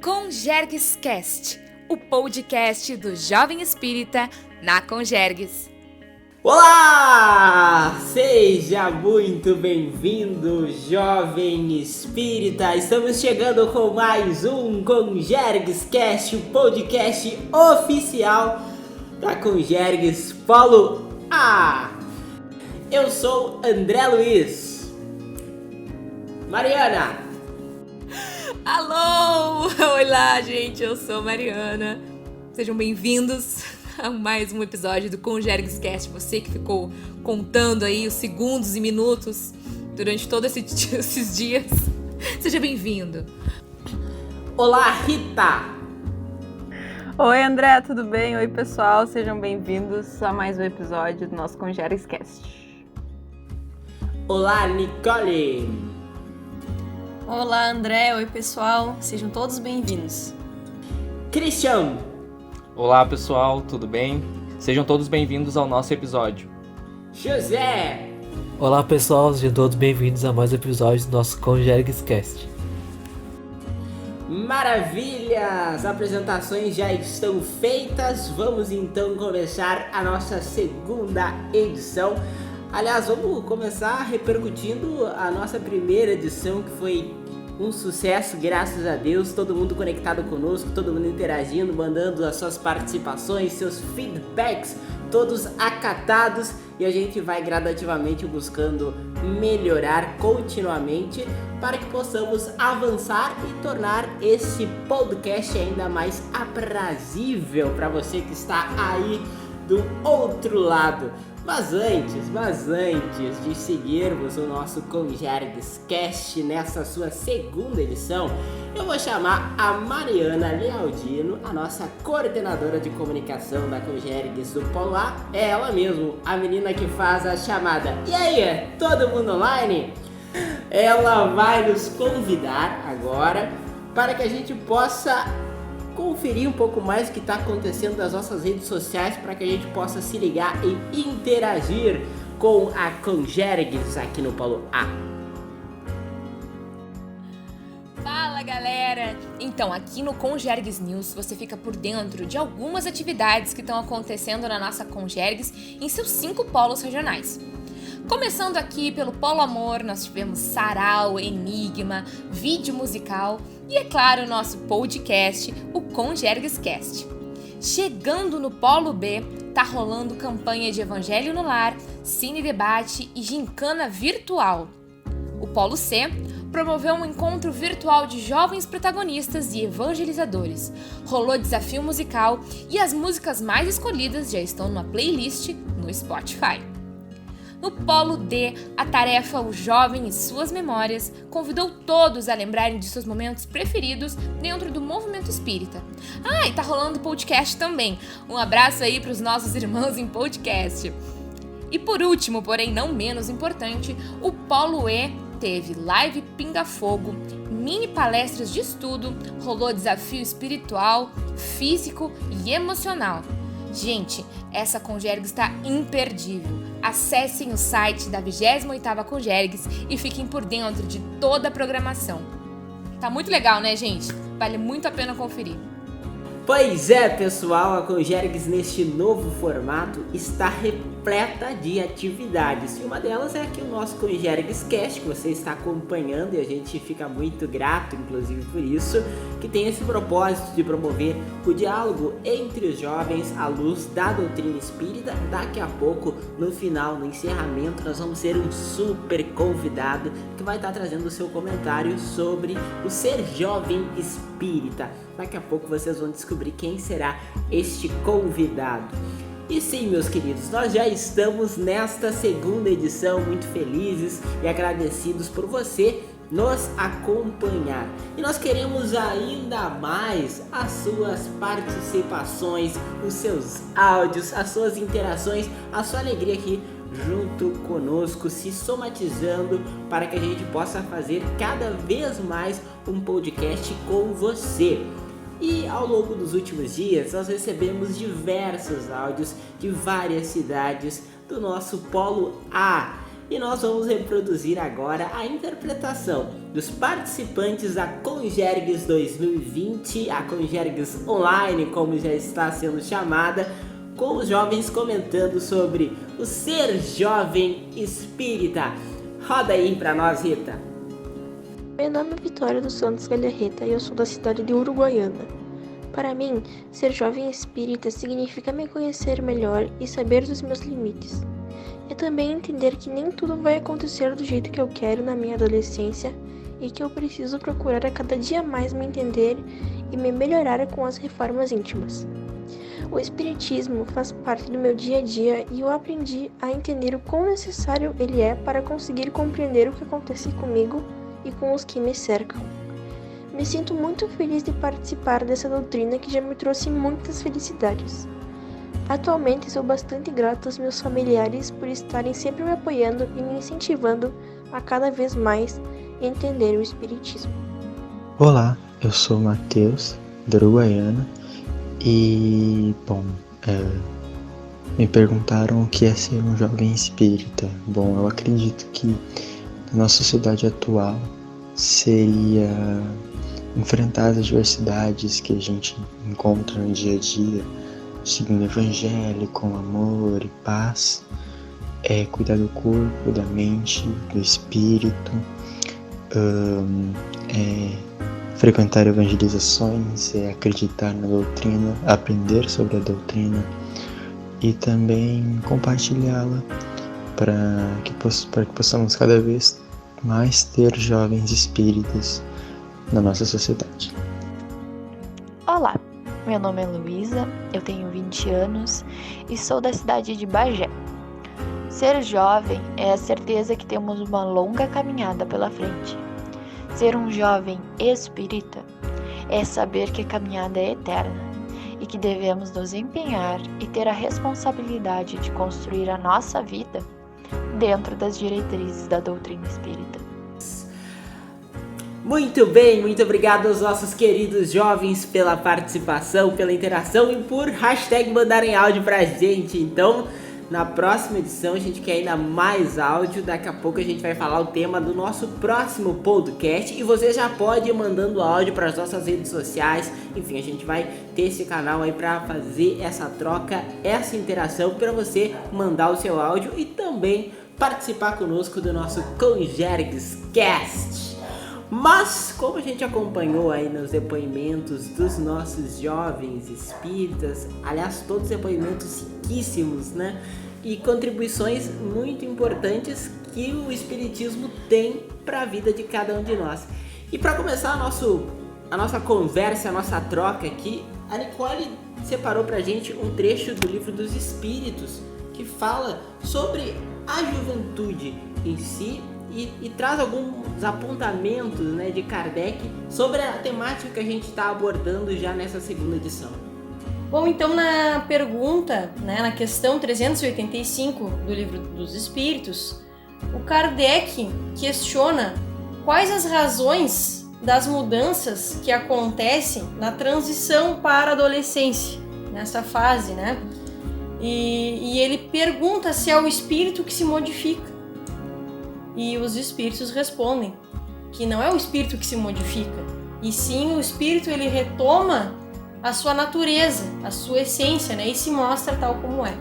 Conjergues Cast, o podcast do Jovem Espírita na Conjergues. Olá! Seja muito bem-vindo, Jovem Espírita! Estamos chegando com mais um Conjergues Cast, o podcast oficial da Conjergues Polo A. Eu sou André Luiz. Mariana. Alô! Olá, gente, eu sou Mariana. Sejam bem-vindos a mais um episódio do Conjergues Cast. Você que ficou contando aí os segundos e minutos durante todos esses dias, seja bem-vindo. Olá, Rita! Oi, André, tudo bem? Oi, pessoal, sejam bem-vindos a mais um episódio do nosso Conjergues Cast. Olá, Nicole! Olá, André. Oi, pessoal. Sejam todos bem-vindos. Christian! Olá, pessoal, tudo bem? Sejam todos bem-vindos ao nosso episódio. José! Olá, pessoal, sejam todos bem-vindos a mais um episódio do nosso Conjergues Cast. Maravilha! As apresentações já estão feitas. Vamos então começar a nossa segunda edição. Aliás, vamos começar repercutindo a nossa primeira edição, que foi um sucesso, graças a Deus. Todo mundo conectado conosco, todo mundo interagindo, mandando as suas participações, seus feedbacks, todos acatados. E a gente vai gradativamente buscando melhorar continuamente para que possamos avançar e tornar esse podcast ainda mais aprazível para você que está aí do outro lado. Mas antes de seguirmos o nosso Conjergues Cast nessa sua segunda edição, eu vou chamar a Mariana Lealdino, a nossa coordenadora de comunicação da Conjergues do Polo A. É ela mesmo, a menina que faz a chamada. E aí, todo mundo online? Ela vai nos convidar agora para que a gente possa conferir um pouco mais o que está acontecendo nas nossas redes sociais, para que a gente possa se ligar e interagir com a Conjergues aqui no Polo A. Fala, galera! Então, aqui no Conjergues News você fica por dentro de algumas atividades que estão acontecendo na nossa Conjergues em seus 5 polos regionais. Começando aqui pelo Polo Amor, nós tivemos sarau, enigma, vídeo musical e, é claro, o nosso podcast, o Conjergues Cast. Chegando no Polo B, tá rolando campanha de Evangelho no Lar, cine debate e gincana virtual. O Polo C promoveu um encontro virtual de jovens protagonistas e evangelizadores. Rolou desafio musical e as músicas mais escolhidas já estão numa playlist no Spotify. No Polo D, a tarefa O Jovem e Suas Memórias convidou todos a lembrarem de seus momentos preferidos dentro do movimento espírita. E tá rolando podcast também. Um abraço aí para os nossos irmãos em podcast. E por último, porém não menos importante, o Polo E teve live pinga-fogo, mini palestras de estudo, rolou desafio espiritual, físico e emocional. Gente, essa Conjergues está imperdível. Acessem o site da 28ª Conjergues e fiquem por dentro de toda a programação. Tá muito legal, né, gente? Vale muito a pena conferir. Pois é, pessoal, a Conjergues neste novo formato está repleta de atividades. E uma delas é aqui o nosso Conjergues Cast, que você está acompanhando, e a gente fica muito grato, inclusive por isso, que tem esse propósito de promover o diálogo entre os jovens à luz da doutrina espírita. Daqui a pouco, no final, no encerramento, nós vamos ter um super convidado que vai estar trazendo o seu comentário sobre o ser jovem espírita. Daqui a pouco vocês vão descobrir quem será este convidado. E sim, meus queridos, nós já estamos nesta segunda edição, muito felizes e agradecidos por você nos acompanhar. E nós queremos ainda mais as suas participações, os seus áudios, as suas interações, a sua alegria aqui junto conosco, se somatizando para que a gente possa fazer cada vez mais um podcast com você. E ao longo dos últimos dias nós recebemos diversos áudios de várias cidades do nosso Polo A. e nós vamos reproduzir agora a interpretação dos participantes da Congergues 2020, a Congergues Online, como já está sendo chamada, com os jovens comentando sobre o ser jovem espírita. Roda aí pra nós, Rita. Meu nome é Vitória dos Santos Galharreta e eu sou da cidade de Uruguaiana. Para mim, ser jovem espírita significa me conhecer melhor e saber dos meus limites. E também entender que nem tudo vai acontecer do jeito que eu quero na minha adolescência e que eu preciso procurar a cada dia mais me entender e me melhorar com as reformas íntimas. O espiritismo faz parte do meu dia a dia e eu aprendi a entender o quão necessário ele é para conseguir compreender o que acontece comigo e com os que me cercam. Me sinto muito feliz de participar dessa doutrina que já me trouxe muitas felicidades. Atualmente sou bastante grata aos meus familiares por estarem sempre me apoiando e me incentivando a cada vez mais entender o espiritismo. Olá, eu sou o Matheus, da Uruguaiana, e, me perguntaram o que é ser um jovem espírita. Bom, eu acredito que na nossa sociedade atual seria enfrentar as adversidades que a gente encontra no dia a dia, seguindo o evangelho com amor e paz, cuidar do corpo, da mente, do espírito, frequentar evangelizações, acreditar na doutrina, aprender sobre a doutrina e também compartilhá-la para que possamos cada vez mais ter jovens espíritas na nossa sociedade. Olá, meu nome é Luísa, eu tenho 20 anos e sou da cidade de Bagé. Ser jovem é a certeza que temos uma longa caminhada pela frente. Ser um jovem espírita é saber que a caminhada é eterna e que devemos nos empenhar e ter a responsabilidade de construir a nossa vida dentro das diretrizes da doutrina espírita. Muito bem, muito obrigado aos nossos queridos jovens pela participação, pela interação e por mandarem áudio pra gente. Então, na próxima edição a gente quer ainda mais áudio. Daqui a pouco a gente vai falar o tema do nosso próximo podcast e você já pode ir mandando áudio para as nossas redes sociais. Enfim, a gente vai ter esse canal aí para fazer essa troca, essa interação, para você mandar o seu áudio e também participar conosco do nosso Congergues Cast. Mas, como a gente acompanhou aí nos depoimentos dos nossos jovens espíritas, aliás, todos depoimentos riquíssimos, né? E contribuições muito importantes que o espiritismo tem para a vida de cada um de nós. E para começar a nossa conversa, a nossa troca aqui, a Nicole separou pra gente um trecho do Livro dos Espíritos que fala sobre a juventude em si e traz alguns apontamentos, né, de Kardec sobre a temática que a gente está abordando já nessa segunda edição. Bom, então na pergunta, né, na questão 385 do Livro dos Espíritos, o Kardec questiona quais as razões das mudanças que acontecem na transição para a adolescência, nessa fase, né? E ele pergunta se é o espírito que se modifica. E os espíritos respondem que não é o espírito que se modifica, e sim o espírito, ele retoma a sua natureza, a sua essência, né? E se mostra tal como é.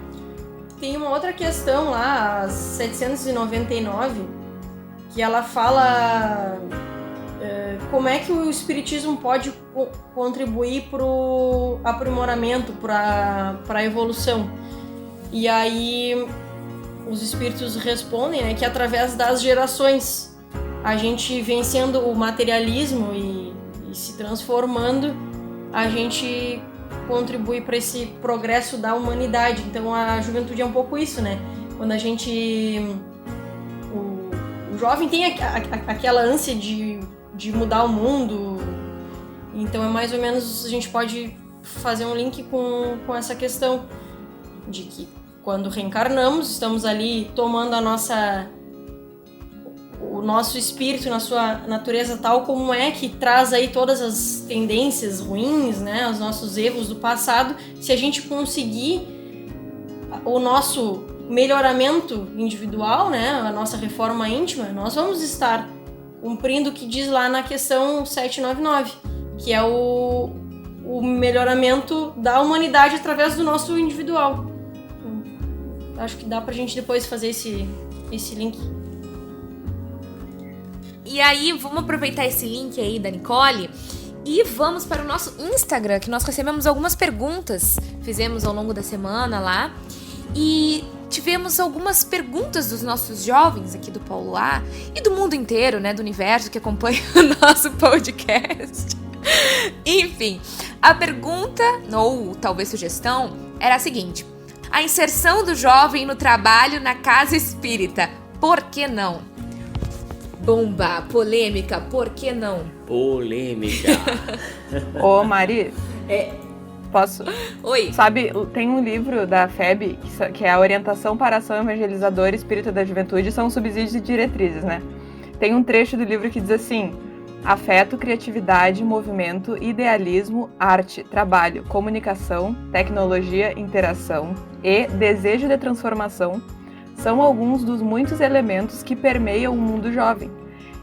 Tem uma outra questão lá, a 799, que ela fala como é que o espiritismo pode contribuir para o aprimoramento, para a evolução. E aí os espíritos respondem, né, que através das gerações, a gente vencendo o materialismo e se transformando, a gente contribui para esse progresso da humanidade. Então a juventude é um pouco isso, né? Quando a gente... O jovem tem aquela ânsia de mudar o mundo, então é mais ou menos, a gente pode fazer um link com essa questão de que quando reencarnamos, estamos ali tomando o nosso espírito na sua natureza tal como é, que traz aí todas as tendências ruins, né, os nossos erros do passado. Se a gente conseguir o nosso melhoramento individual, né, a nossa reforma íntima, nós vamos estar cumprindo o que diz lá na questão 799, que é o melhoramento da humanidade através do nosso individual. Acho que dá pra gente depois fazer esse link. E aí, vamos aproveitar esse link aí da Nicole e vamos para o nosso Instagram, que nós recebemos algumas perguntas, fizemos ao longo da semana lá, e tivemos algumas perguntas dos nossos jovens aqui do Polo A e do mundo inteiro, né, do universo que acompanha o nosso podcast. Enfim, a pergunta, ou talvez sugestão, era a seguinte: a inserção do jovem no trabalho na casa espírita, por que não? Bomba, polêmica, por que não? Polêmica. Ô, Mari, posso? Oi. Sabe, tem um livro da FEB, que é a Orientação para a Ação Evangelizadora Espírita da Juventude, são subsídios e diretrizes, né? Tem um trecho do livro que diz assim: afeto, criatividade, movimento, idealismo, arte, trabalho, comunicação, tecnologia, interação e desejo de transformação são alguns dos muitos elementos que permeiam o mundo jovem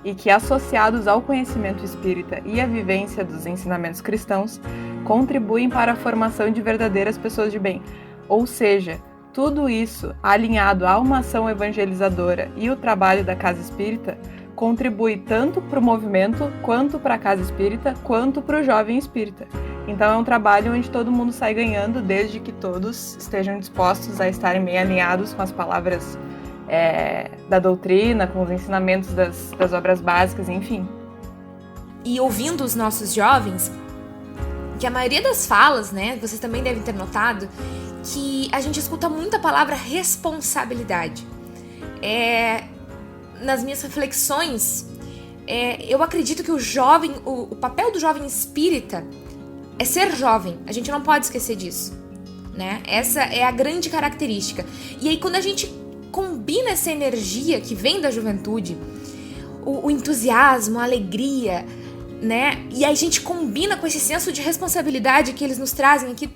e que, associados ao conhecimento espírita e à vivência dos ensinamentos cristãos, contribuem para a formação de verdadeiras pessoas de bem. Ou seja, tudo isso, alinhado a uma ação evangelizadora e o trabalho da Casa Espírita, contribui tanto para o movimento, quanto para a Casa Espírita, quanto para o jovem espírita. Então é um trabalho onde todo mundo sai ganhando, desde que todos estejam dispostos a estarem bem alinhados com as palavras da doutrina, com os ensinamentos das obras básicas, enfim. E ouvindo os nossos jovens, que a maioria das falas, né, vocês também devem ter notado, que a gente escuta muito a palavra responsabilidade. Nas minhas reflexões, eu acredito que o papel do jovem espírita é ser jovem. A gente não pode esquecer disso, né? Essa é a grande característica. E aí, quando a gente combina essa energia que vem da juventude, o entusiasmo, a alegria, né? E aí a gente combina com esse senso de responsabilidade que eles nos trazem aqui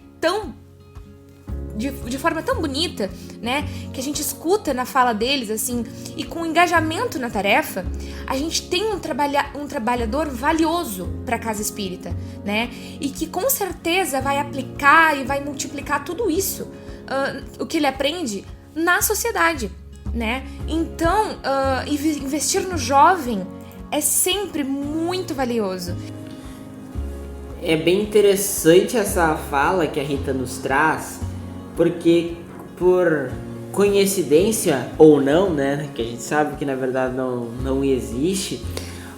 de forma tão bonita, né, que a gente escuta na fala deles, assim, e com engajamento na tarefa, a gente tem um trabalhador valioso para a Casa Espírita, né, e que com certeza vai aplicar e vai multiplicar tudo isso, o que ele aprende na sociedade, né. Então, investir no jovem é sempre muito valioso. É bem interessante essa fala que a Rita nos traz, porque por coincidência ou não, né, que a gente sabe que na verdade não existe,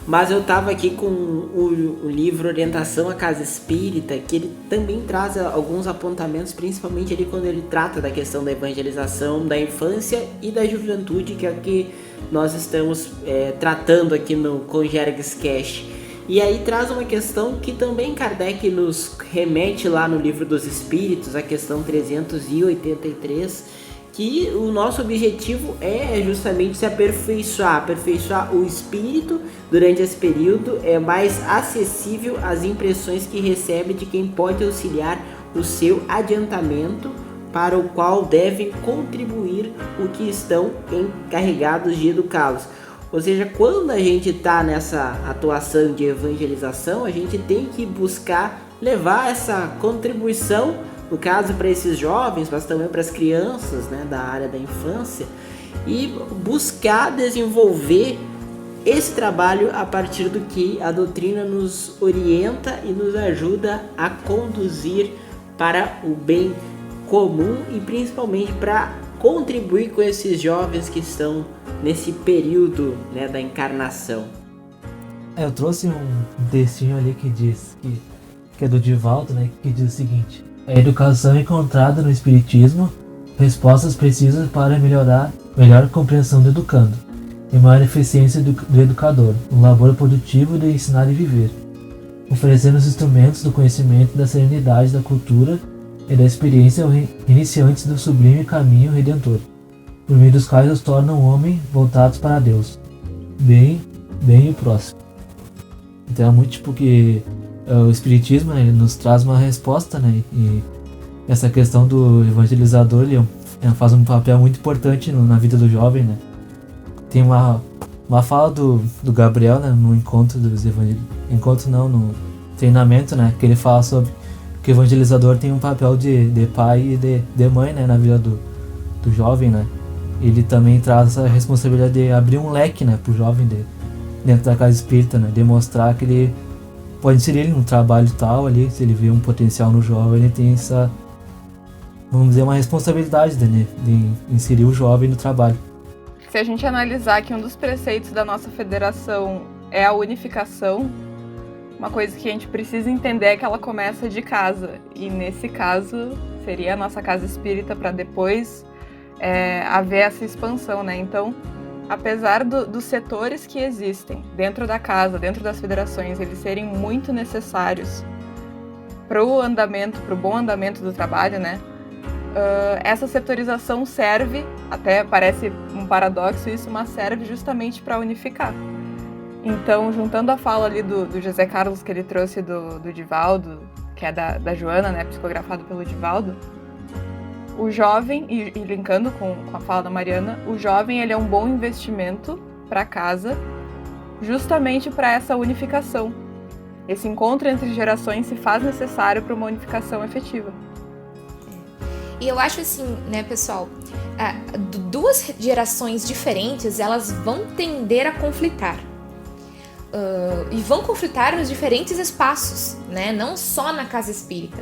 mas eu tava aqui com o livro Orientação à Casa Espírita, que ele também traz alguns apontamentos, principalmente ali quando ele trata da questão da evangelização da infância e da juventude, que é o que nós estamos tratando aqui no Conjergues Cast. E aí traz uma questão que também Kardec nos remete lá no Livro dos Espíritos, a questão 383, que o nosso objetivo é justamente se aperfeiçoar o espírito durante esse período, é mais acessível às impressões que recebe de quem pode auxiliar o seu adiantamento, para o qual devem contribuir o que estão encarregados de educá-los. Ou seja, quando a gente está nessa atuação de evangelização, a gente tem que buscar levar essa contribuição, no caso para esses jovens, mas também para as crianças, né, da área da infância, e buscar desenvolver esse trabalho a partir do que a doutrina nos orienta e nos ajuda a conduzir para o bem comum e principalmente para contribuir com esses jovens que estão nesse período, né, da encarnação. Eu trouxe um textinho ali que diz que é do Divaldo, né, que diz o seguinte: a educação encontrada no Espiritismo, respostas precisas para melhor compreensão do educando e maior eficiência do educador, um labor produtivo de ensinar e viver, oferecendo os instrumentos do conhecimento, da serenidade, da cultura e da experiência iniciantes do sublime caminho redentor, por meio dos quais os tornam homem voltados para Deus, bem e o próximo. Então é muito tipo que o Espiritismo, né, ele nos traz uma resposta, né, e essa questão do evangelizador, ele faz um papel muito importante na vida do jovem, né? Tem uma fala do Gabriel, né, no encontro dos no treinamento, né, que ele fala sobre que o evangelizador tem um papel de pai e de mãe, né, na vida do jovem, né. Ele também traz essa responsabilidade de abrir um leque, né, pro jovem dentro da casa espírita, né, demonstrar que ele pode inserir ele num trabalho tal ali, se ele vê um potencial no jovem, ele tem essa, vamos dizer, uma responsabilidade de inserir o jovem no trabalho. Se a gente analisar que um dos preceitos da nossa federação é a unificação, uma coisa que a gente precisa entender é que ela começa de casa. E nesse caso, seria a nossa casa espírita para depois haver essa expansão, né? Então, apesar dos setores que existem dentro da casa, dentro das federações, eles serem muito necessários para o andamento, para o bom andamento do trabalho, né? Essa setorização serve, até parece um paradoxo isso, mas serve justamente para unificar. Então, juntando a fala ali do José Carlos que ele trouxe do Divaldo, que é da Joana, né, psicografado pelo Divaldo, o jovem, e linkando com a fala da Mariana, o jovem ele é um bom investimento para casa, justamente para essa unificação. Esse encontro entre gerações se faz necessário para uma unificação efetiva. E eu acho assim, né, pessoal, duas gerações diferentes, elas vão tender a conflitar. E vão conflitar nos diferentes espaços, né? Não só na casa espírita.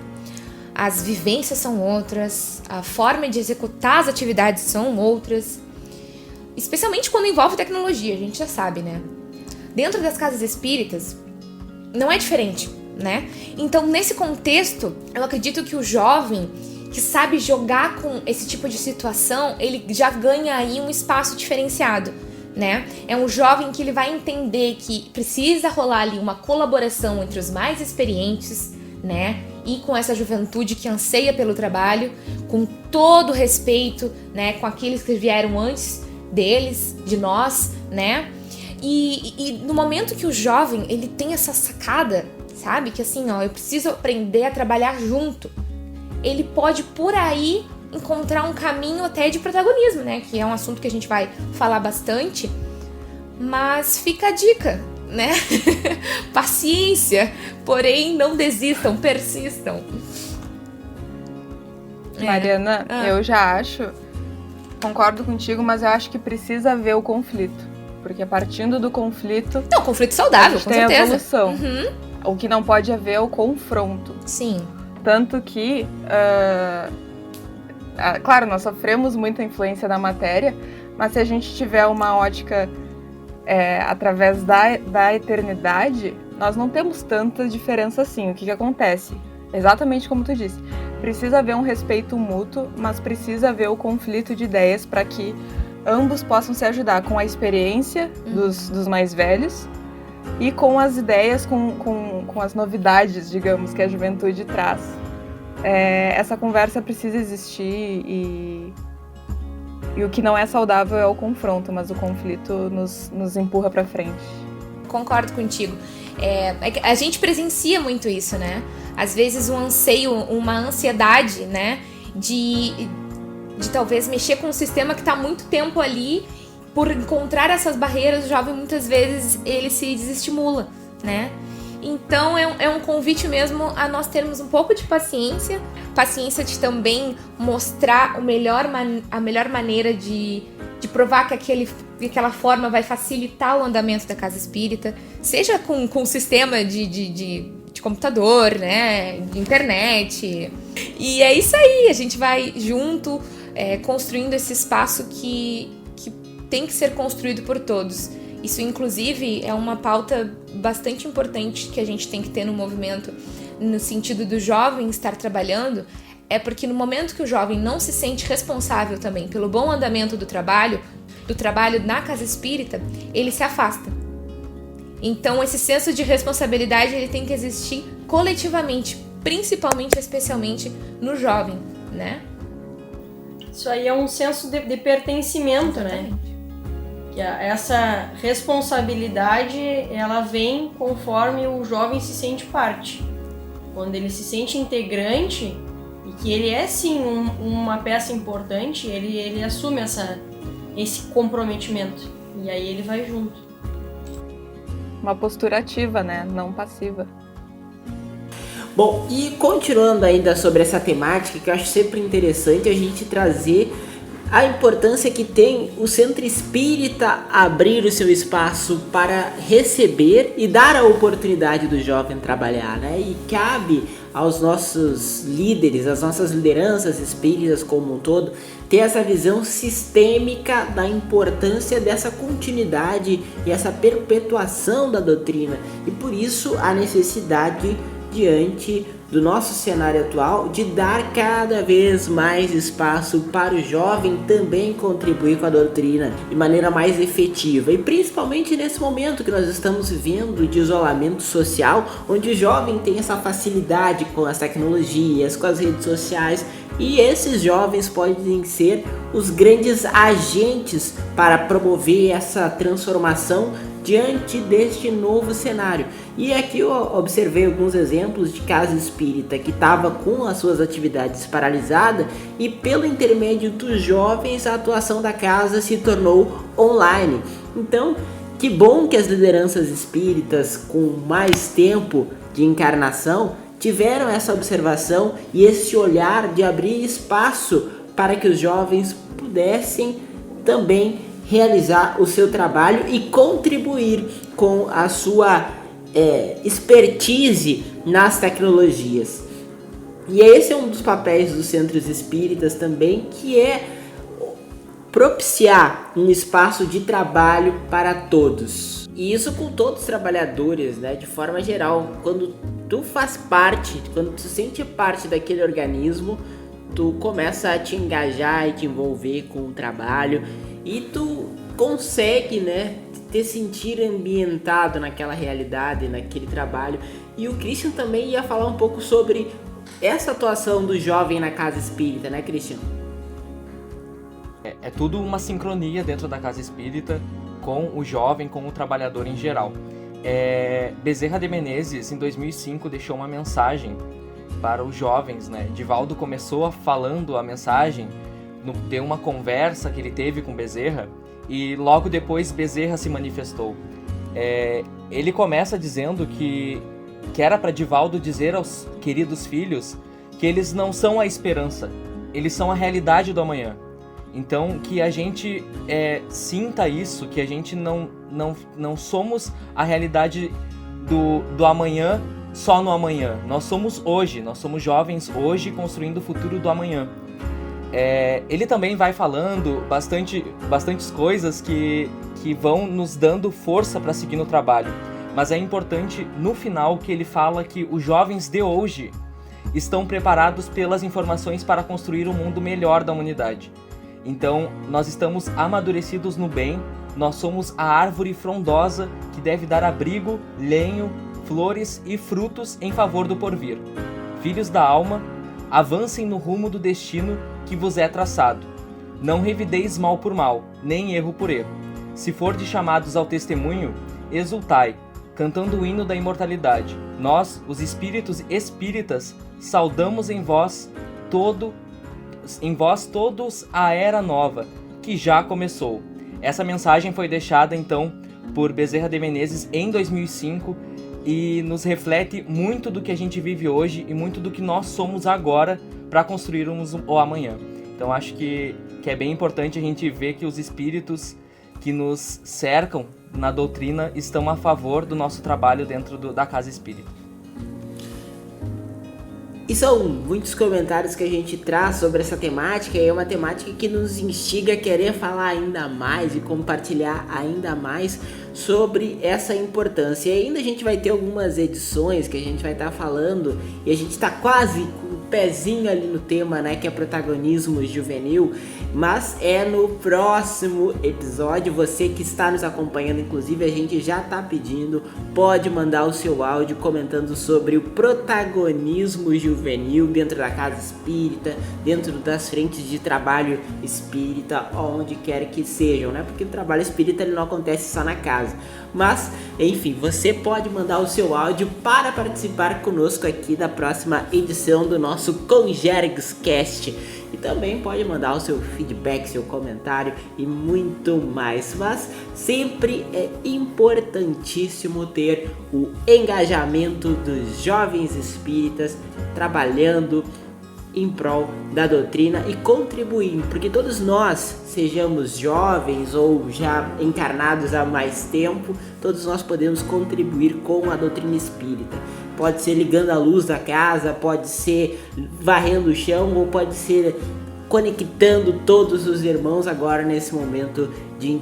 As vivências são outras, a forma de executar as atividades são outras. Especialmente quando envolve tecnologia, a gente já sabe, né? Dentro das casas espíritas, não é diferente, né? Então, nesse contexto, eu acredito que o jovem que sabe jogar com esse tipo de situação, ele já ganha aí um espaço diferenciado, né? É um jovem que ele vai entender que precisa rolar ali uma colaboração entre os mais experientes, né? E com essa juventude que anseia pelo trabalho, com todo respeito, né? Com aqueles que vieram antes deles, de nós, né? E no momento que o jovem, ele tem essa sacada, sabe? Que assim, ó, eu preciso aprender a trabalhar junto. Ele pode, por aí, encontrar um caminho até de protagonismo, né? Que é um assunto que a gente vai falar bastante. Mas fica a dica, né? Paciência, porém não desistam, persistam. Mariana, eu já acho, concordo contigo, mas eu acho que precisa haver o conflito. Porque partindo do conflito... Não, conflito saudável, com certeza. Tem a evolução. O que não pode haver é o confronto. Sim. Tanto que, claro, nós sofremos muita influência da matéria, mas se a gente tiver uma ótica através da eternidade, nós não temos tanta diferença assim. O que acontece? Exatamente como tu disse. Precisa haver um respeito mútuo, mas precisa haver o conflito de ideias para que ambos possam se ajudar com a experiência dos mais velhos e com as ideias, com as novidades, digamos, que a juventude traz. Essa conversa precisa existir e o que não é saudável é o confronto, mas o conflito nos empurra para frente. Concordo contigo. A gente presencia muito isso, né? Às vezes um anseio, uma ansiedade, né? De talvez mexer com um sistema que está há muito tempo ali. Por encontrar essas barreiras, o jovem muitas vezes ele se desestimula, né? Então é um convite mesmo a nós termos um pouco de paciência de também mostrar a melhor maneira de provar que aquela forma vai facilitar o andamento da casa espírita, seja com um sistema de computador, né, de internet. E é isso aí, a gente vai junto construindo esse espaço que tem que ser construído por todos. Isso, inclusive, é uma pauta bastante importante que a gente tem que ter no movimento, no sentido do jovem estar trabalhando, porque no momento que o jovem não se sente responsável também pelo bom andamento do trabalho na casa espírita, ele se afasta. Então, esse senso de responsabilidade ele tem que existir coletivamente, principalmente, especialmente no jovem, né? Isso aí é um senso de pertencimento, né? Que essa responsabilidade, ela vem conforme o jovem se sente parte. Quando ele se sente integrante, e que ele é sim uma peça importante, ele assume esse comprometimento, e aí ele vai junto. Uma postura ativa, né? Não passiva. Bom, e continuando ainda sobre essa temática, que eu acho sempre interessante a gente trazer a importância que tem o centro espírita abrir o seu espaço para receber e dar a oportunidade do jovem trabalhar, né? E cabe aos nossos líderes, às nossas lideranças espíritas como um todo, ter essa visão sistêmica da importância dessa continuidade e essa perpetuação da doutrina. E por isso a necessidade, diante do nosso cenário atual, de dar cada vez mais espaço para o jovem também contribuir com a doutrina de maneira mais efetiva, e principalmente nesse momento que nós estamos vivendo de isolamento social, onde o jovem tem essa facilidade com as tecnologias, com as redes sociais, e esses jovens podem ser os grandes agentes para promover essa transformação diante deste novo cenário. E aqui eu observei alguns exemplos de casa espírita que estava com as suas atividades paralisadas, e pelo intermédio dos jovens a atuação da casa se tornou online. Então, que bom que as lideranças espíritas com mais tempo de encarnação tiveram essa observação e esse olhar de abrir espaço para que os jovens pudessem também realizar o seu trabalho e contribuir com a sua expertise nas tecnologias. E esse é um dos papéis dos centros espíritas também, que é propiciar um espaço de trabalho para todos. E isso com todos os trabalhadores, né, de forma geral. Quando tu faz parte, quando tu sente parte daquele organismo, tu começa a te engajar e te envolver com o trabalho, e tu consegue, né, te sentir ambientado naquela realidade, naquele trabalho. E o Christian também ia falar um pouco sobre essa atuação do jovem na casa espírita, né, Christian? É tudo uma sincronia dentro da casa espírita com o jovem, com o trabalhador em geral. Bezerra de Menezes, em 2005, deixou uma mensagem para os jovens, né? Divaldo começou falando a mensagem de uma conversa que ele teve com Bezerra, e logo depois Bezerra se manifestou. Ele começa dizendo que era para Divaldo dizer aos queridos filhos que eles não são a esperança, eles são a realidade do amanhã. Então, que a gente sinta isso, que a gente não somos a realidade do amanhã só no amanhã. Nós somos hoje, nós somos jovens hoje construindo o futuro do amanhã. Ele também vai falando bastantes coisas que vão nos dando força para seguir no trabalho. Mas é importante no final que ele fala que os jovens de hoje estão preparados pelas informações para construir um mundo melhor da humanidade. Então, nós estamos amadurecidos no bem, nós somos a árvore frondosa que deve dar abrigo, lenho, flores e frutos em favor do porvir. Filhos da alma, avancem no rumo do destino que vos é traçado. Não revideis mal por mal, nem erro por erro. Se fordes chamados ao testemunho, exultai, cantando o hino da imortalidade. Nós, os espíritos espíritas, saudamos em vós todos a era nova, que já começou. Essa mensagem foi deixada então por Bezerra de Menezes em 2005 e nos reflete muito do que a gente vive hoje e muito do que nós somos agora para construirmos o amanhã. Então acho que é bem importante a gente ver que os espíritos que nos cercam na doutrina estão a favor do nosso trabalho dentro da casa espírita. E são muitos comentários que a gente traz sobre essa temática, e é uma temática que nos instiga a querer falar ainda mais e compartilhar ainda mais sobre essa importância. E ainda a gente vai ter algumas edições que a gente vai estar falando, e a gente está quase com o pezinho ali no tema, né, que é protagonismo juvenil, mas é no próximo episódio. Você que está nos acompanhando, inclusive a gente já está pedindo, pode mandar o seu áudio comentando sobre o protagonismo juvenil dentro da casa espírita, dentro das frentes de trabalho espírita, onde quer que sejam, né? Porque o trabalho espírita ele não acontece só na casa. Mas, enfim, você pode mandar o seu áudio para participar conosco aqui da próxima edição do nosso nosso Conjergscast. E também pode mandar o seu feedback, seu comentário e muito mais. Mas sempre é importantíssimo ter o engajamento dos jovens espíritas trabalhando em prol da doutrina e contribuindo, porque todos nós, sejamos jovens ou já encarnados há mais tempo, todos nós podemos contribuir com a doutrina espírita. Pode ser ligando a luz da casa, pode ser varrendo o chão ou pode ser conectando todos os irmãos agora nesse momento de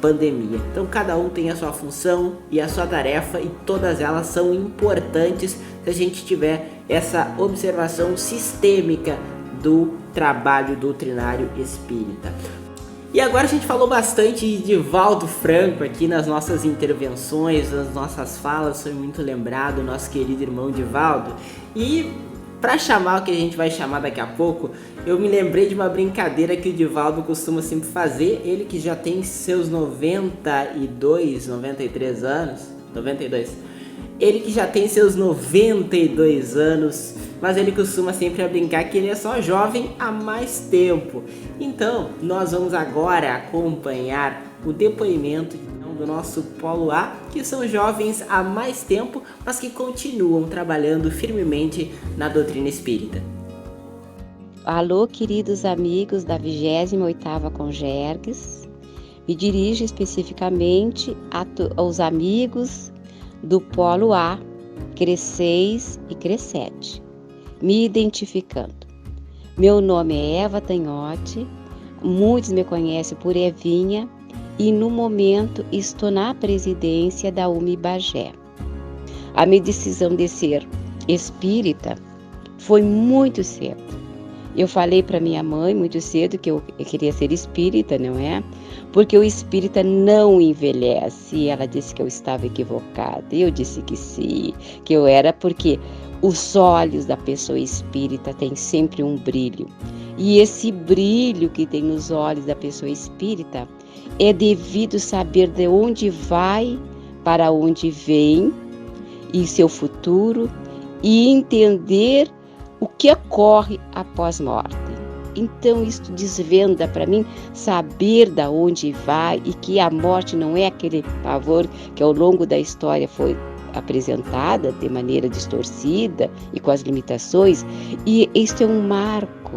pandemia. Então cada um tem a sua função e a sua tarefa e todas elas são importantes se a gente tiver essa observação sistêmica do trabalho doutrinário espírita. E agora a gente falou bastante de Divaldo Franco aqui nas nossas intervenções, nas nossas falas, foi muito lembrado, nosso querido irmão Divaldo. E para chamar o que a gente vai chamar daqui a pouco, eu me lembrei de uma brincadeira que o Divaldo costuma sempre fazer, ele que já tem seus 92 anos, ele que já tem seus 92 anos, mas ele costuma sempre brincar que ele é só jovem há mais tempo. Então, nós vamos agora acompanhar o depoimento do nosso Polo A, que são jovens há mais tempo, mas que continuam trabalhando firmemente na doutrina espírita. Alô, queridos amigos da 28ª Conjergs. Me dirijo especificamente aos amigos do Polo A, CRE6 e CRE7, me identificando. Meu nome é Eva Tanhotti, muitos me conhecem por Evinha e no momento estou na presidência da UMI Bagé. A minha decisão de ser espírita foi muito cedo. Eu falei para minha mãe muito cedo que eu queria ser espírita, não é? Porque o espírita não envelhece. E ela disse que eu estava equivocada. Eu disse que sim, que eu era, porque os olhos da pessoa espírita têm sempre um brilho. E esse brilho que tem nos olhos da pessoa espírita é devido saber de onde vai, para onde vem, e seu futuro, e entender o que ocorre após morte. Então isto desvenda para mim saber da onde vai e que a morte não é aquele pavor que ao longo da história foi apresentada de maneira distorcida e com as limitações. E isto é um marco,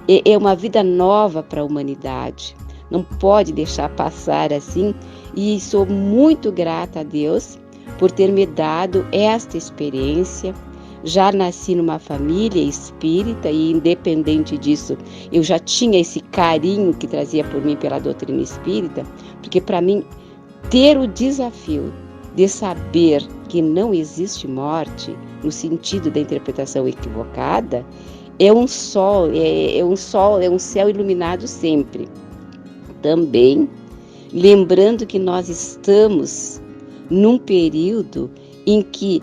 é uma vida nova para a humanidade. Não pode deixar passar assim, e sou muito grata a Deus por ter me dado esta experiência. Já nasci numa família espírita e, independente disso, eu já tinha esse carinho que trazia por mim pela doutrina espírita, porque para mim ter o desafio de saber que não existe morte, no sentido da interpretação equivocada, é um sol, é um céu iluminado sempre. Também lembrando que nós estamos num período em que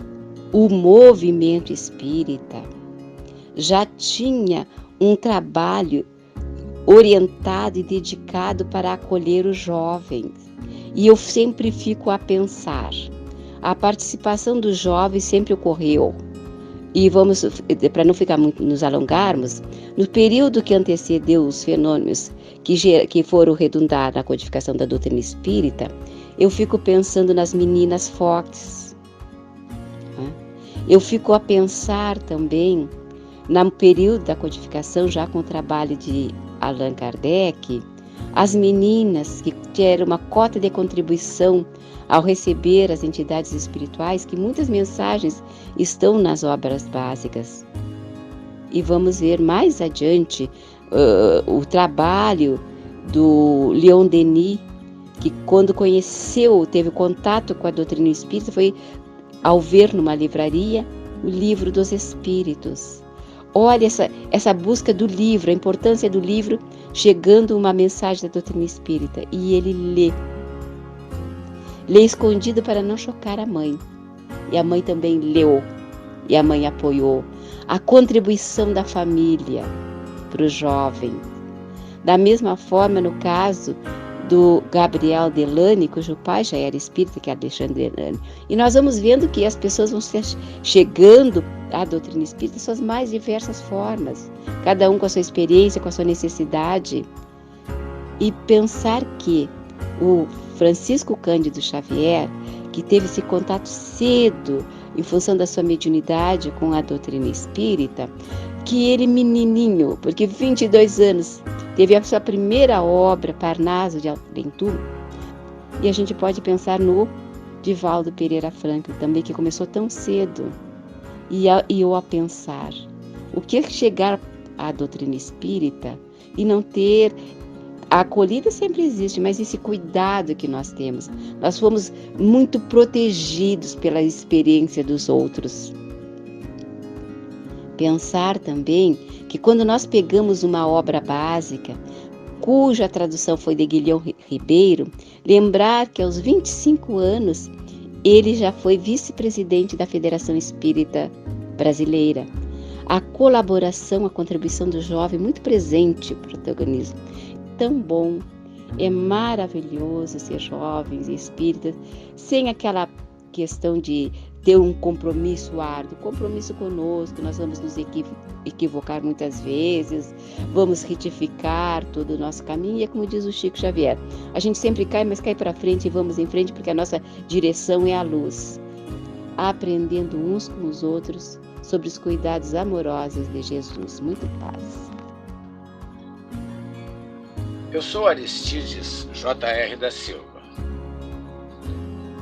o movimento espírita já tinha um trabalho orientado e dedicado para acolher os jovens. E eu sempre fico a pensar, a participação dos jovens sempre ocorreu. E vamos, para não ficar muito, nos alongarmos, no período que antecedeu os fenômenos que foram redundar na codificação da doutrina espírita, eu fico pensando nas meninas fortes. Eu fico a pensar também, no período da codificação, já com o trabalho de Allan Kardec, as meninas que tiveram uma cota de contribuição ao receber as entidades espirituais, que muitas mensagens estão nas obras básicas. E vamos ver mais adiante o trabalho do Leon Denis, que quando teve contato com a doutrina espírita, foi ao ver numa livraria o Livro dos Espíritos. Olha essa busca do livro, a importância do livro, chegando uma mensagem da doutrina espírita. E ele lê escondido para não chocar a mãe. E a mãe também leu, e a mãe apoiou. A contribuição da família para o jovem. Da mesma forma, no caso do Gabriel Delany, cujo pai já era espírita, que é Alexandre Delany. E nós vamos vendo que as pessoas vão chegando a doutrina espírita em suas mais diversas formas, cada um com a sua experiência, com a sua necessidade. E pensar que o Francisco Cândido Xavier, que teve esse contato cedo, em função da sua mediunidade com a doutrina espírita, que ele menininho, porque 22 anos, teve a sua primeira obra, Parnaso de Altentum, e a gente pode pensar no Divaldo Pereira Franco também, que começou tão cedo, e eu a pensar, o que é chegar à doutrina espírita e não ter... A acolhida sempre existe, mas esse cuidado que nós temos, nós fomos muito protegidos pela experiência dos outros. Pensar também que quando nós pegamos uma obra básica, cuja tradução foi de Guilhom Ribeiro, lembrar que aos 25 anos ele já foi vice-presidente da Federação Espírita Brasileira. A colaboração, a contribuição do jovem muito presente, o protagonismo. Tão bom, é maravilhoso ser jovens e espíritas, sem aquela questão de ter um compromisso árduo, compromisso conosco, nós vamos nos equivocar muitas vezes, vamos retificar todo o nosso caminho, e é como diz o Chico Xavier, a gente sempre cai, mas cai para frente e vamos em frente, porque a nossa direção é a luz, aprendendo uns com os outros sobre os cuidados amorosos de Jesus. Muito paz. Eu sou Aristides J.R. da Silva,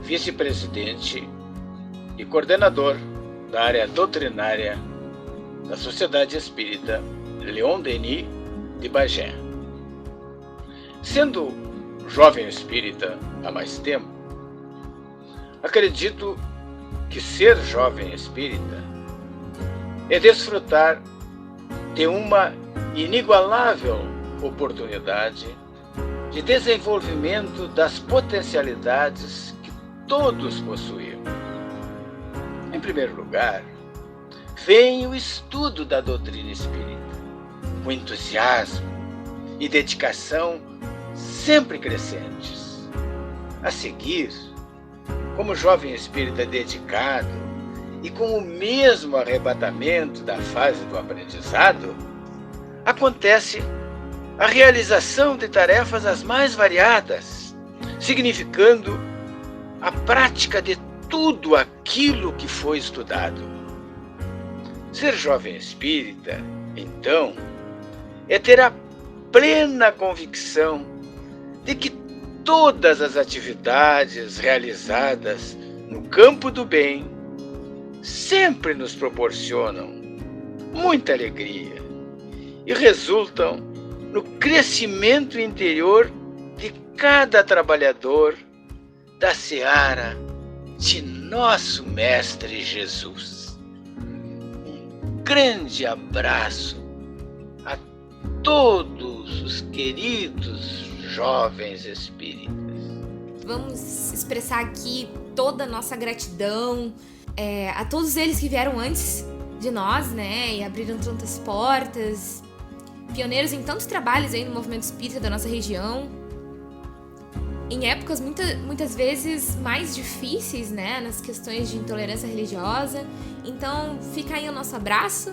vice-presidente e coordenador da área doutrinária da Sociedade Espírita Leon Denis de Bagé. Sendo jovem espírita há mais tempo, acredito que ser jovem espírita é desfrutar de uma inigualável oportunidade de desenvolvimento das potencialidades que todos possuímos. Em primeiro lugar, vem o estudo da doutrina espírita, com entusiasmo e dedicação sempre crescentes. A seguir, como jovem espírita dedicado e com o mesmo arrebatamento da fase do aprendizado, acontece a realização de tarefas as mais variadas, significando a prática de tudo aquilo que foi estudado. Ser jovem espírita, então, é ter a plena convicção de que todas as atividades realizadas no campo do bem sempre nos proporcionam muita alegria e resultam no crescimento interior de cada trabalhador da seara de nosso Mestre Jesus. Um grande abraço a todos os queridos jovens espíritas. Vamos expressar aqui toda a nossa gratidão a todos eles que vieram antes de nós, né, e abriram tantas portas, pioneiros em tantos trabalhos aí no movimento espírita da nossa região, em épocas muitas vezes mais difíceis, né, nas questões de intolerância religiosa. Então fica aí o nosso abraço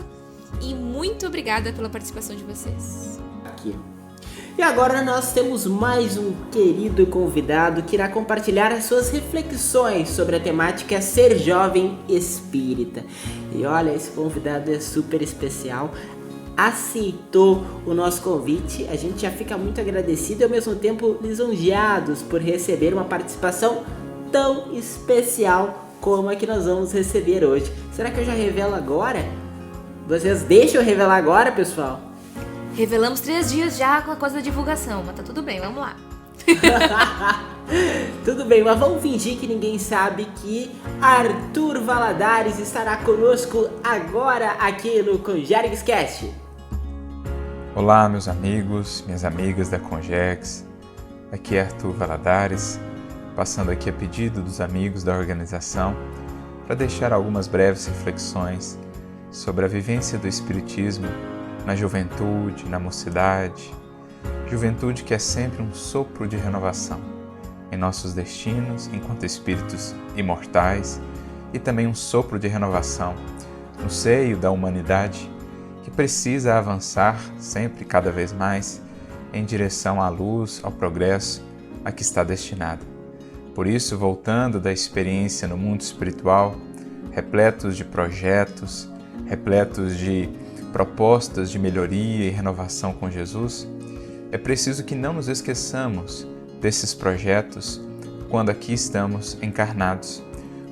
e muito obrigada pela participação de vocês. Aqui. E agora nós temos mais um querido convidado que irá compartilhar as suas reflexões sobre a temática Ser Jovem Espírita. E olha, esse convidado é super especial, aceitou o nosso convite, a gente já fica muito agradecido e ao mesmo tempo lisonjeados por receber uma participação tão especial como a que nós vamos receber hoje. Será que eu já revelo agora? Vocês deixam eu revelar agora, pessoal? Revelamos 3 dias já com a coisa da divulgação, mas tá tudo bem, vamos lá. Tudo bem, mas vamos fingir que ninguém sabe que Arthur Valadares estará conosco agora aqui no Conjergues Cast. Olá, meus amigos, minhas amigas da Conjergues. Aqui é Arthur Valadares, passando aqui a pedido dos amigos da organização para deixar algumas breves reflexões sobre a vivência do Espiritismo na juventude, na mocidade, juventude que é sempre um sopro de renovação em nossos destinos enquanto espíritos imortais e também um sopro de renovação no seio da humanidade, que precisa avançar sempre cada vez mais em direção à luz, ao progresso a que está destinada. Por isso, voltando da experiência no mundo espiritual, repletos de projetos, repletos de propostas de melhoria e renovação com Jesus, é preciso que não nos esqueçamos desses projetos quando aqui estamos encarnados,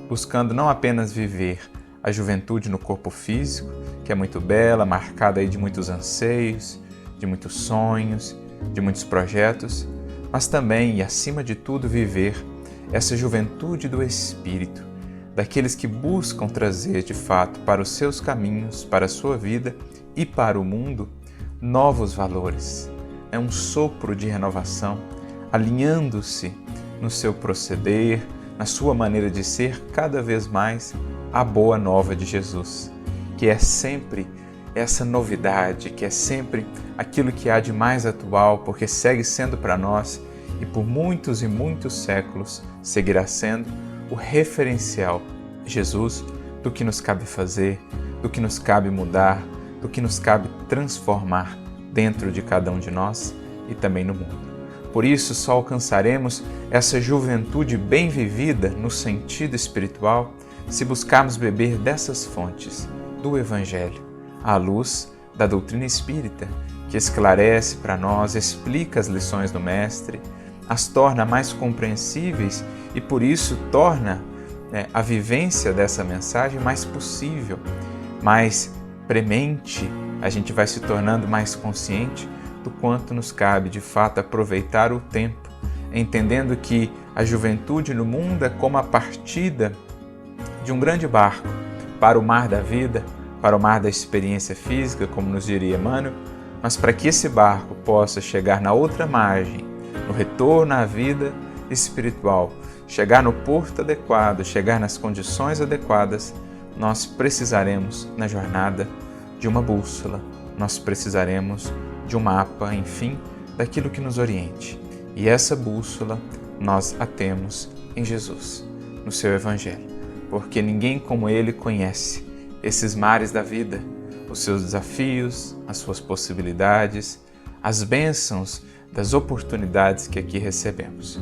buscando não apenas viver a juventude no corpo físico, que é muito bela, marcada aí de muitos anseios, de muitos sonhos, de muitos projetos, mas também e acima de tudo viver essa juventude do espírito, daqueles que buscam trazer de fato para os seus caminhos, para a sua vida e para o mundo, novos valores. É um sopro de renovação, alinhando-se no seu proceder, na sua maneira de ser, cada vez mais a boa nova de Jesus, que é sempre essa novidade, que é sempre aquilo que há de mais atual, porque segue sendo para nós e por muitos e muitos séculos seguirá sendo o referencial, Jesus, do que nos cabe fazer, do que nos cabe mudar, do que nos cabe transformar dentro de cada um de nós e também no mundo. Por isso, só alcançaremos essa juventude bem vivida no sentido espiritual se buscarmos beber dessas fontes do Evangelho, à luz da doutrina espírita, que esclarece para nós, explica as lições do Mestre, as torna mais compreensíveis e, por isso, torna a vivência dessa mensagem mais possível, mais premente. A gente vai se tornando mais consciente do quanto nos cabe, de fato, aproveitar o tempo, entendendo que a juventude no mundo é como a partida de um grande barco para o mar da vida, para o mar da experiência física, como nos diria Emmanuel, mas para que esse barco possa chegar na outra margem, no retorno à vida espiritual, chegar no porto adequado, chegar nas condições adequadas, nós precisaremos, na jornada, de uma bússola, nós precisaremos de um mapa, enfim, daquilo que nos oriente. E essa bússola nós a temos em Jesus, no seu Evangelho, porque ninguém como Ele conhece esses mares da vida, os seus desafios, as suas possibilidades, as bênçãos das oportunidades que aqui recebemos.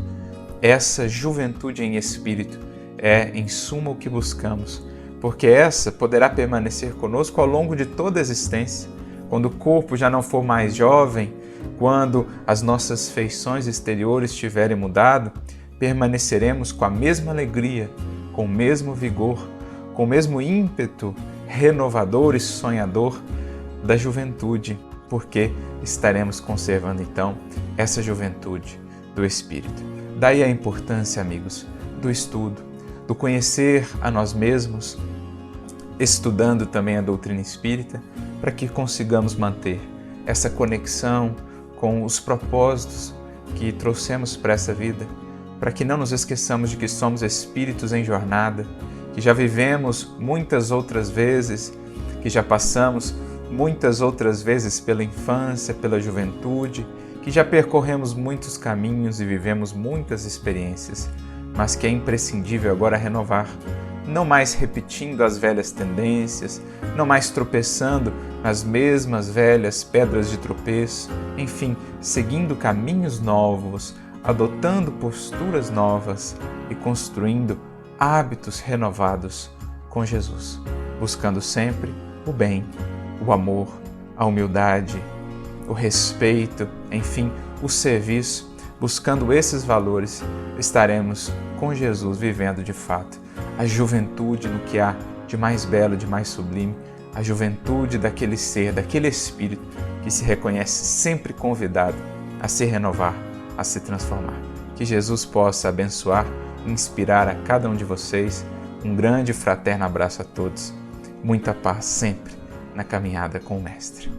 Essa juventude em espírito é, em suma, o que buscamos, porque essa poderá permanecer conosco ao longo de toda a existência, quando o corpo já não for mais jovem, quando as nossas feições exteriores tiverem mudado, permaneceremos com a mesma alegria, com o mesmo vigor, com o mesmo ímpeto renovador e sonhador da juventude, porque estaremos conservando então essa juventude do Espírito. Daí a importância, amigos, do estudo, do conhecer a nós mesmos, estudando também a doutrina espírita, para que consigamos manter essa conexão com os propósitos que trouxemos para essa vida, para que não nos esqueçamos de que somos espíritos em jornada, que já vivemos muitas outras vezes, que já passamos muitas outras vezes pela infância, pela juventude, que já percorremos muitos caminhos e vivemos muitas experiências, mas que é imprescindível agora renovar, não mais repetindo as velhas tendências, não mais tropeçando nas mesmas velhas pedras de tropeço, enfim, seguindo caminhos novos, adotando posturas novas e construindo hábitos renovados com Jesus, buscando sempre o bem, o amor, a humildade, o respeito, enfim, o serviço. Buscando esses valores, estaremos com Jesus vivendo de fato a juventude no que há de mais belo, de mais sublime, a juventude daquele ser, daquele espírito que se reconhece sempre convidado a se renovar, a se transformar. Que Jesus possa abençoar e inspirar a cada um de vocês. Um grande e fraterno abraço a todos. Muita paz sempre na caminhada com o Mestre.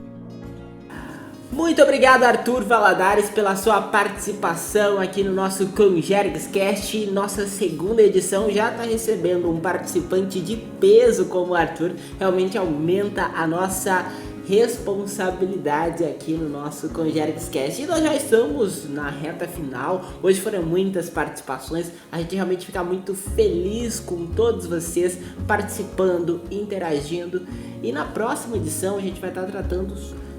Muito obrigado, Arthur Valadares, pela sua participação aqui no nosso ConjerguesCast. Nossa segunda edição já está recebendo um participante de peso como o Arthur. Realmente aumenta a nossa responsabilidade aqui no nosso ConGergsCast. E nós já estamos na reta final. Hoje foram muitas participações. A gente realmente fica muito feliz com todos vocês participando, interagindo. E na próxima edição a gente vai estar tratando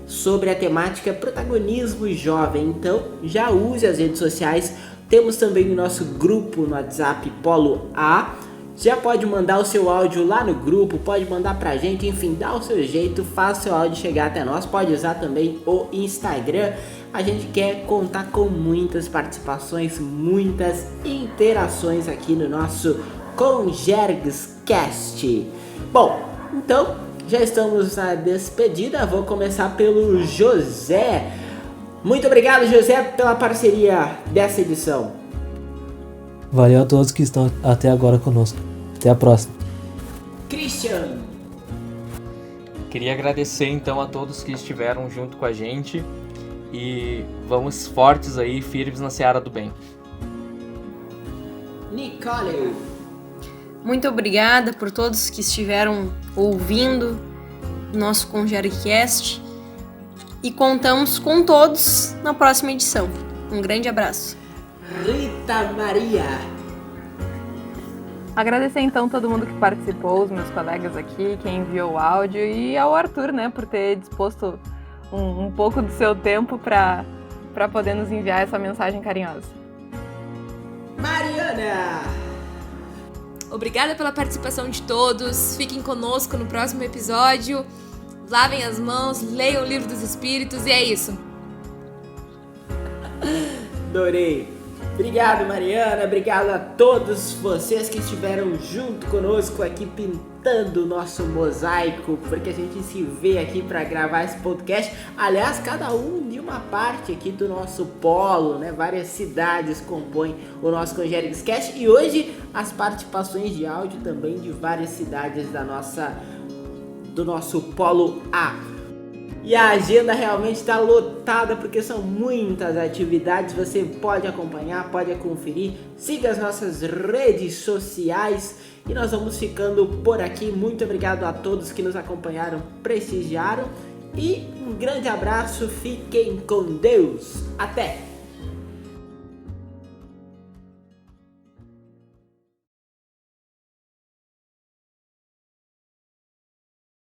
sobre a temática protagonismo jovem. Então já use as redes sociais. Temos também o nosso grupo no WhatsApp Polo A. Já pode mandar o seu áudio lá no grupo, pode mandar pra gente, enfim, dá o seu jeito, faz o seu áudio chegar até nós. Pode usar também o Instagram. A gente quer contar com muitas participações, muitas interações aqui no nosso ConGergsCast. Bom, então já estamos na despedida. Vou começar pelo José. Muito obrigado, José, pela parceria dessa edição. Valeu a todos que estão até agora conosco. Até a próxima. Christian. Queria agradecer então a todos que estiveram junto com a gente e vamos fortes aí, firmes na seara do bem. Nicole. Muito obrigada por todos que estiveram ouvindo o nosso ConGergCast e contamos com todos na próxima edição. Um grande abraço. Rita Maria. Agradecer então todo mundo que participou, os meus colegas aqui, quem enviou o áudio e ao Arthur, né, por ter disposto um pouco do seu tempo para poder nos enviar essa mensagem carinhosa. Mariana. Obrigada pela participação de todos. Fiquem conosco no próximo episódio. Lavem as mãos, leiam o Livro dos Espíritos e é isso. Adorei. Obrigado, Mariana. Obrigado a todos vocês que estiveram junto conosco aqui pintando o nosso mosaico, porque a gente se vê aqui para gravar esse podcast. Aliás, cada um de uma parte aqui do nosso polo, né? Várias cidades compõem o nosso ConGergsCast e hoje as participações de áudio também de várias cidades do nosso polo A. E a agenda realmente está lotada porque são muitas atividades. Você pode acompanhar, pode conferir. Siga as nossas redes sociais. E nós vamos ficando por aqui. Muito obrigado a todos que nos acompanharam, prestigiaram. E um grande abraço. Fiquem com Deus. Até!